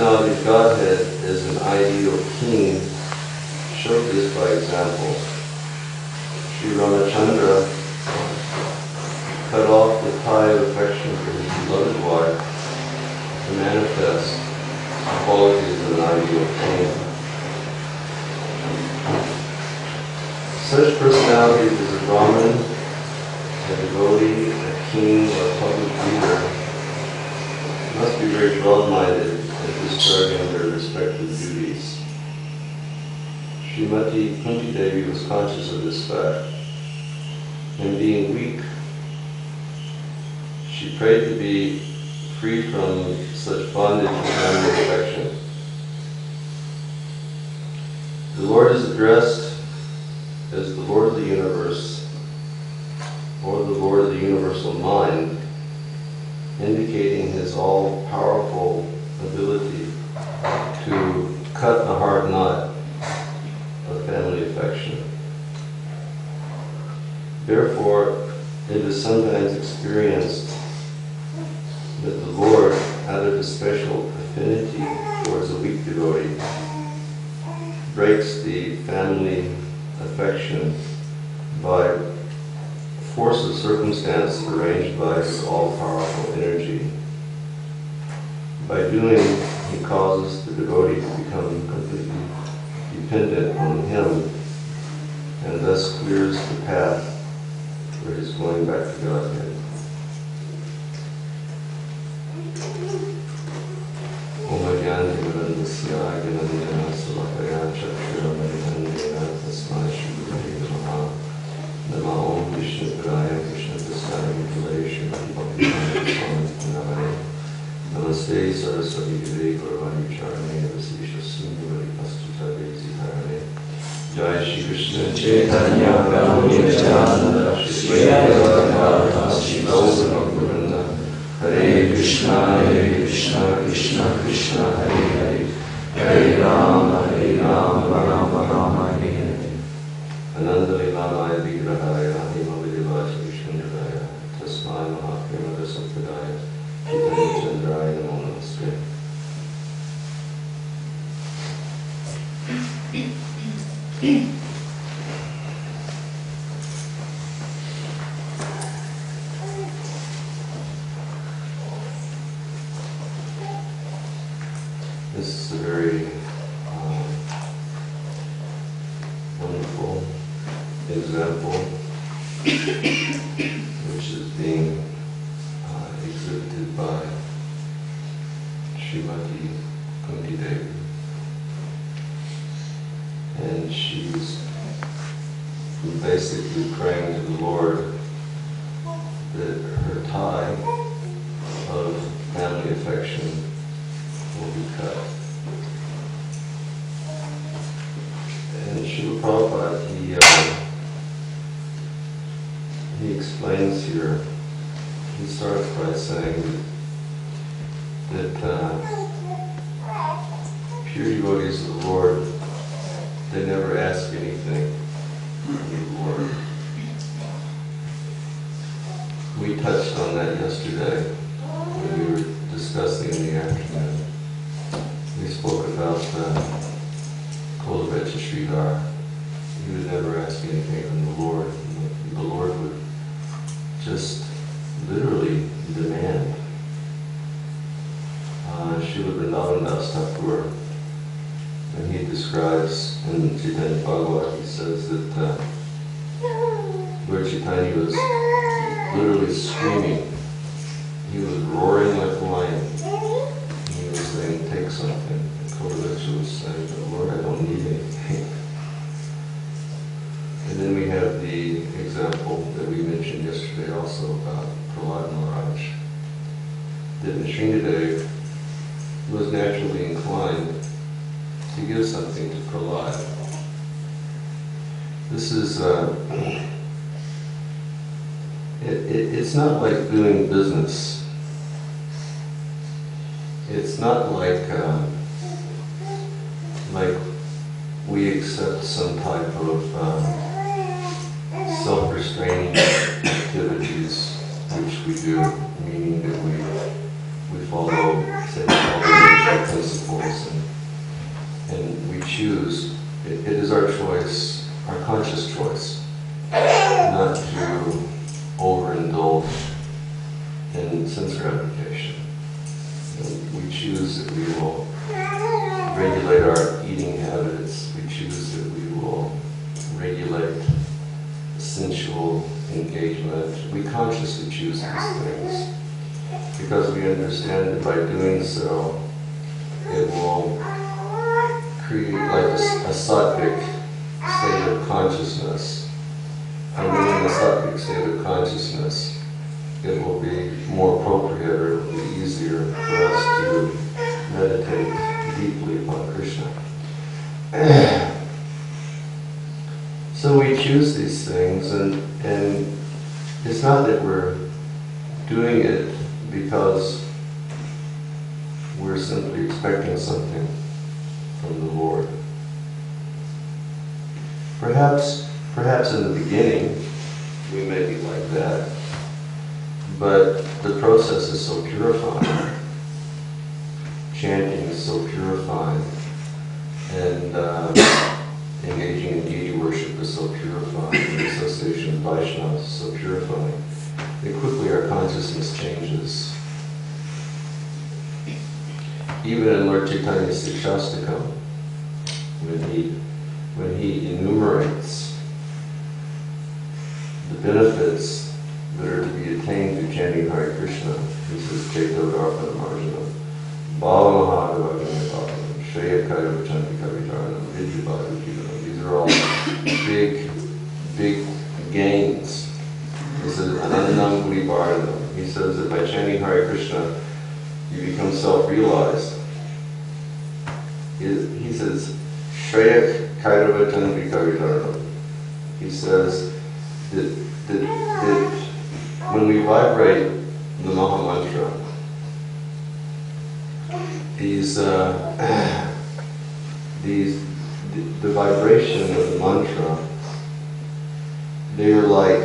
personality of Godhead as an ideal king showed this by example. Sri Ramachandra cut off the tie of affection for his beloved wife to manifest the qualities of an ideal king. Such personalities as a Brahmin, a devotee, a king, or a public leader must be very broad-minded in discharging their respective duties. Srimati Kunti Devi was conscious of this fact, and being weak, she prayed to be free from such bondage and family affection. The Lord is addressed as the Lord of the universe, or the Lord of the universal mind, indicating his all-powerful ability to cut the hard knot of family affection. Therefore, it is sometimes experienced that the Lord, out of his special affinity towards a weak devotee, breaks the family affection by force of circumstance arranged by his all-powerful energy. By doing, he causes the devotee to become completely dependent on him, and thus clears the path for his going back to Godhead. Om Jnana Varandasya Gnanandana Salakaya Chakshuramanandana Tasmai Shri Gurave Namaha. Nama Om Krishna Padaya Krishna Prasaya Mukhalaya Shrimati Bhakti Namaste Namaste Saraswati Deve Gauravani Charane Vasisha Sundari Pastuta Desi Dharane Jai Shri Krishna Chaitanya Prabhu Nityananda Shri Advaita Shri Gaura Govinda Hare Krishna Krishna Krishna Hare Hare Hare Rama Rama Rama Hare Hare Ananda Lilamaya Vigrahaya Himavadivaya Vishnudaya Tasmai Mahapremada Sampradaya Chaitanya Chandraya Namo Namaste. This is a very wonderful example which is being exhibited by Srimati Kunti Devi. And she's basically praying to the Lord that her tie of family affection will be cut. And Srila Prabhupada, he explains here, he starts by saying that pure devotees of the Lord, they never ask anything from the Lord. We touched on that yesterday when we were discussing in the afternoon. We spoke about Kolavecha Sridhar. He would never ask anything from the Lord. The Lord would just literally demand. Srila Vrindavan Das Thakur, when he describes in Chaitanya Bhagavat, he says that where Chaitanya was literally screaming, he was roaring like a lion. He was saying, take something. And Kolavecha was saying, Lord, I don't need anything. And then we have the example that we mentioned yesterday also about Govinda Maharaja. That Nrsimhadev was naturally inclined to give something to Prahlad. This is, it's not like doing business. It's not like we accept some type of self-restraining activities, which we do, meaning that we follow, say, we follow principles, and we choose. It is our choice, our conscious choice, not to overindulge in sense gratification. We choose that we will regulate our eating habits. We choose that we will regulate sensual engagement. We consciously choose these things because we understand that by doing so, it will create like a sattvic state of consciousness. And when in a sattvic state of consciousness, it will be more appropriate, or it will be easier for us to meditate deeply upon Krishna. So we choose these things, and it's not that we're doing it because we're simply expecting something from the Lord. Perhaps in the beginning we may be like that, but the process is so purifying. Chanting is so purifying, and engaging in deity worship is so purifying. The association with Vaishnavas is so purifying that quickly our consciousness changes. Even in Lord Chaitanya's Sikshastakam, when he enumerates the benefits that are to be attained through chanting Hare Krishna, he says, Chaito Dharpana Marjana, Bhava Mahadavaganya Bhavanam, Shreya Kaira Vachanti Kavitaranam, Vidyabhadu Jivanam. These are all big gains. He says, Anandam Guri Bharanam. He says that by chanting Hare Krishna, you become self-realized. He says, Shreya Kaira Vachanti Kavitaranam. He says that when we vibrate the Maha Mantra, the vibration of the mantra, they are like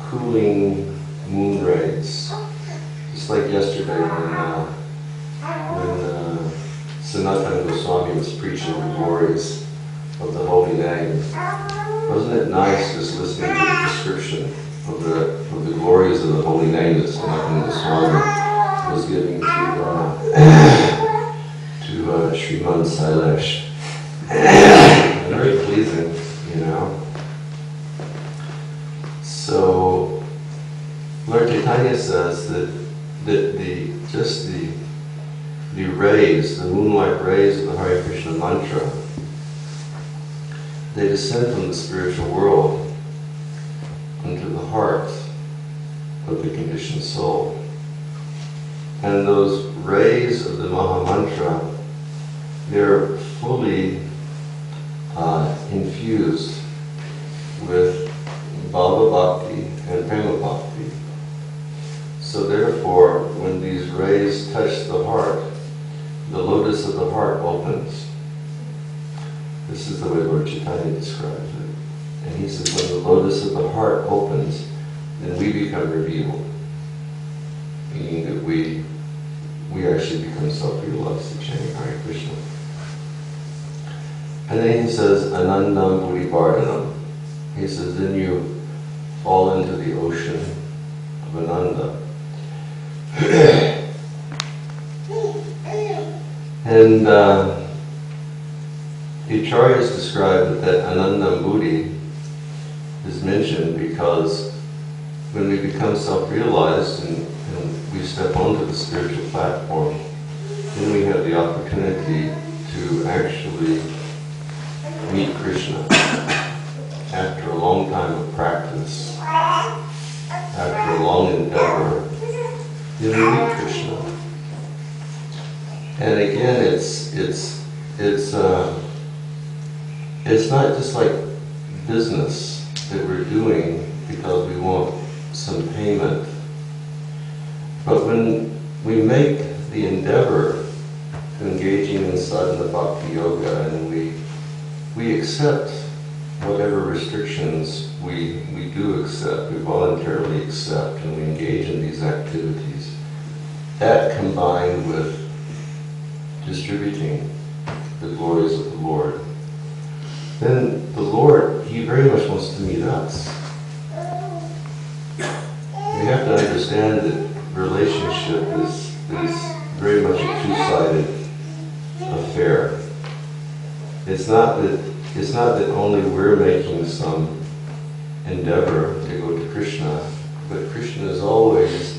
cooling moon rays. Just like yesterday when Sanatana Goswami was preaching the glories of the holy name. Wasn't it nice just listening to the description of the glories of the holy name that Sanatana Goswami was giving to Sriman Sailesh? Very pleasing, you know. So Lord Chaitanya says that the rays, the moonlight rays of the Hare Krishna mantra, they descend from the spiritual world into the heart of the conditioned soul. And those rays of the Maha Mantra, they're fully infused with Bhava Bhakti and Prema Bhakti. So therefore, when these rays touch the heart, the lotus of the heart opens. This is the way Lord Chaitanya describes it. And he says, when the lotus of the heart opens, then we become revealed. Meaning that we actually become self-realized in chanting Hare Krishna. And then he says, Anandam Bhuri Vardhanam. He says, then you fall into the ocean of Ananda. And the Acharyas describe that Anandam Bhuri is mentioned because when we become self-realized and we step onto the spiritual platform, then we have the opportunity to actually meet Krishna. After a long time of practice, after a long endeavor, then we meet Krishna. And again, it's not just like business that we're doing because we want some payment. But when we make the endeavor to engaging in sadhana bhakti yoga and we accept whatever restrictions we do accept, we voluntarily accept, and we engage in these activities, that combined with distributing the glories of the Lord, then the Lord, He very much wants to meet us. We have to understand that relationship is very much a two-sided affair. It's not that only we're making some endeavor to go to Krishna, but Krishna is always,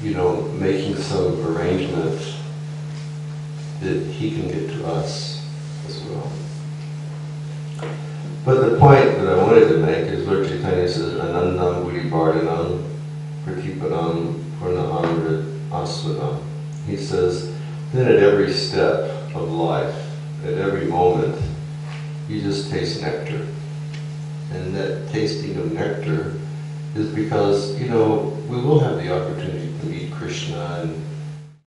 making some arrangement that He can get to us as well. But the point that I wanted to make is Lord Chaitanya says, Anandam Guri Bardhanam Pratipadam Purna Amrit Aswadam. He says, then at every step of life, at every moment, you just taste nectar. And that tasting of nectar is because, we will have the opportunity to meet Krishna and